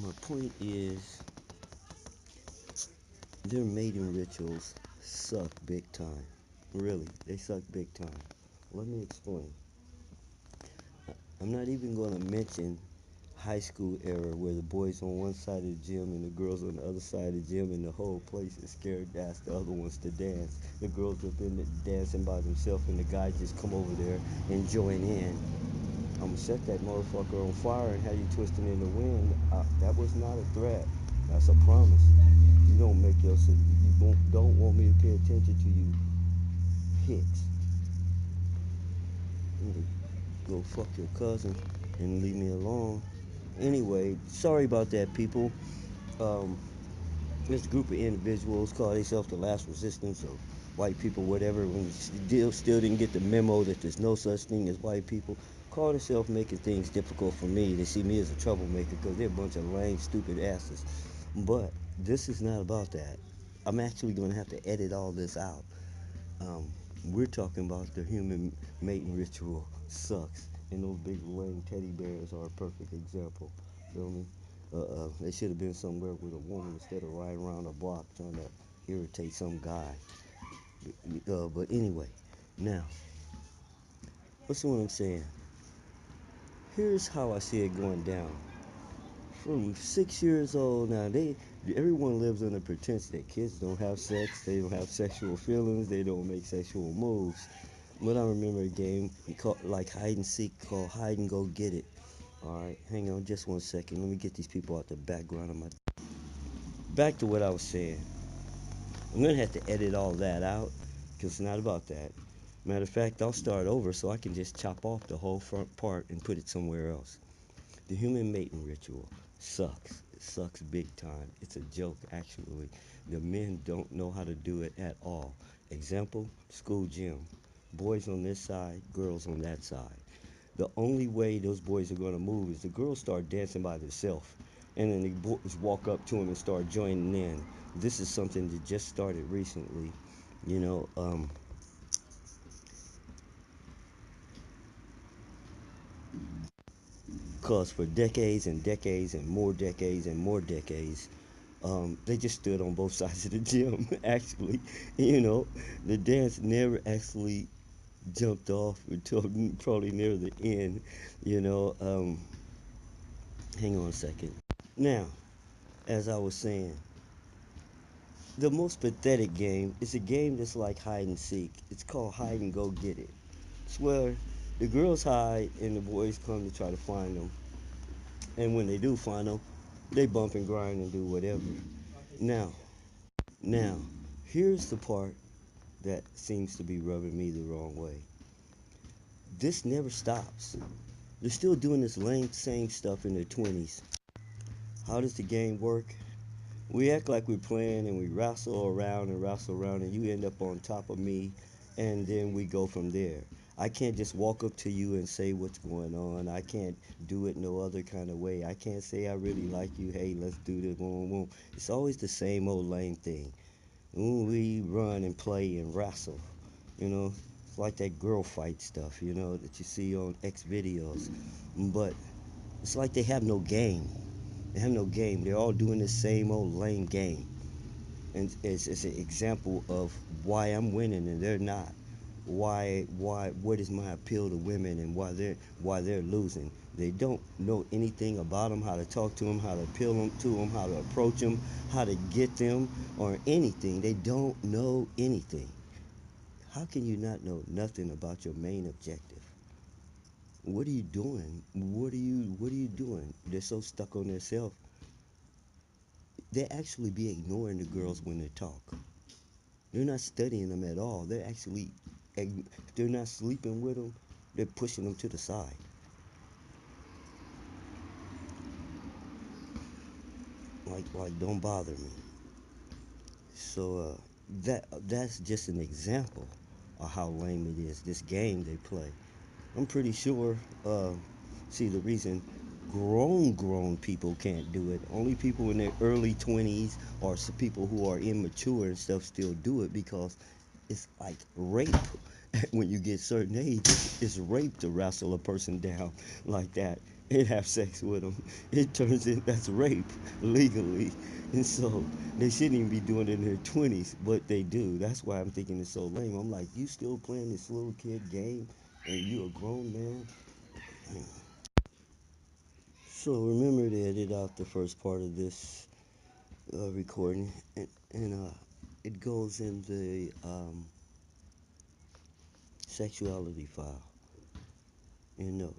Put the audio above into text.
My point is, their mating rituals suck big time. Really, they suck big time. Let me explain. I'm not even going to mention high school era where the boys on one side of the gym and the girls on the other side of the gym and the whole place is scared to ask the other ones to dance. The girls up in there dancing by themselves and the guys just come over there and join in. I'm gonna set that motherfucker on fire and have you twisting in the wind. That was not a threat. That's a promise. You don't make yourself. Don't want me to pay attention to you. Hicks. Go fuck your cousin and leave me alone. Anyway, sorry about that, people. Um, there's a group of individuals call themselves the last resistance or white people, whatever. When you still didn't get the memo that there's no such thing as white people, call themselves making things difficult for me. They see me as a troublemaker because they're a bunch of lame, stupid asses. But this is not about that. I'm actually going to have to edit all this out. Um, we're talking about the human mating ritual sucks, and those big lame teddy bears are a perfect example. Feel me? They should have been somewhere with a woman instead of riding around a block trying to irritate some guy. But anyway, now, listen what I'm saying. Here's how I see it going down. From 6 years old now, everyone lives under pretense that kids don't have sex, they don't have sexual feelings, they don't make sexual moves. But I remember a game called like hide and seek called Hide and Go Get It. All right, hang on just 1 second. Let me get these people out the background of my. Back to what I was saying. I'm gonna have to edit all that out because it's not about that. Matter of fact, I'll start over so I can just chop off the whole front part and put it somewhere else. The human mating ritual sucks. It sucks big time. It's a joke, actually. The men don't know how to do it at all. Example, school gym. Boys on this side, girls on that side. The only way those boys are going to move is the girls start dancing by themselves. And then the boys walk up to them and start joining in. This is something that just started recently. You know, because for decades and decades and more decades, they just stood on both sides of the gym. Actually, you know, the dance never actually jumped off until probably near the end. You know, hang on a second. Now, as I was saying, the most pathetic game is a game that's like hide and seek. It's called Hide and Go Get It. It's where the girls hide and the boys come to try to find them. And when they do find them, they bump and grind and do whatever. Now, now, here's the part that seems to be rubbing me the wrong way. This never stops. They're still doing this lame same stuff in their 20s. How does the game work? We act like we're playing and we wrestle around and you end up on top of me and then we go from there. I can't just walk up to you and say what's going on. I can't do it no other kind of way. I can't say I really like you. Hey, let's do this. Boom, boom. It's always the same old lame thing. We run and play and wrestle. You know, it's like that girl fight stuff, you know, that you see on X videos. But it's like they have no game. They have no game. They're all doing the same old lame game. And it's an example of why I'm winning and they're not. What is my appeal to women and why they're losing? They don't know anything about them, how to talk to them, how to appeal them to them, how to approach them, how to get them, or anything. They don't know anything. How can you not know nothing about your main objective? What are you doing? What are you doing? They're so stuck on themselves. They actually be ignoring the girls when they talk. They're not studying them at all. If they're not sleeping with them, they're pushing them to the side. Like don't bother me. So that's just an example of how lame it is. This game they play. I'm pretty sure. See, the reason grown people can't do it. Only people in their early 20s or some people who are immature and stuff still do it because it's like rape. When you get certain age, it's rape to wrestle a person down like that. and have sex with them. It turns in that's rape legally, and so they shouldn't even be doing it in their 20s, but they do. That's why I'm thinking it's so lame. I'm like, you still playing this little kid game, and you a grown man. So remember to edit out the first part of this recording, and it goes in the sexuality file. You know,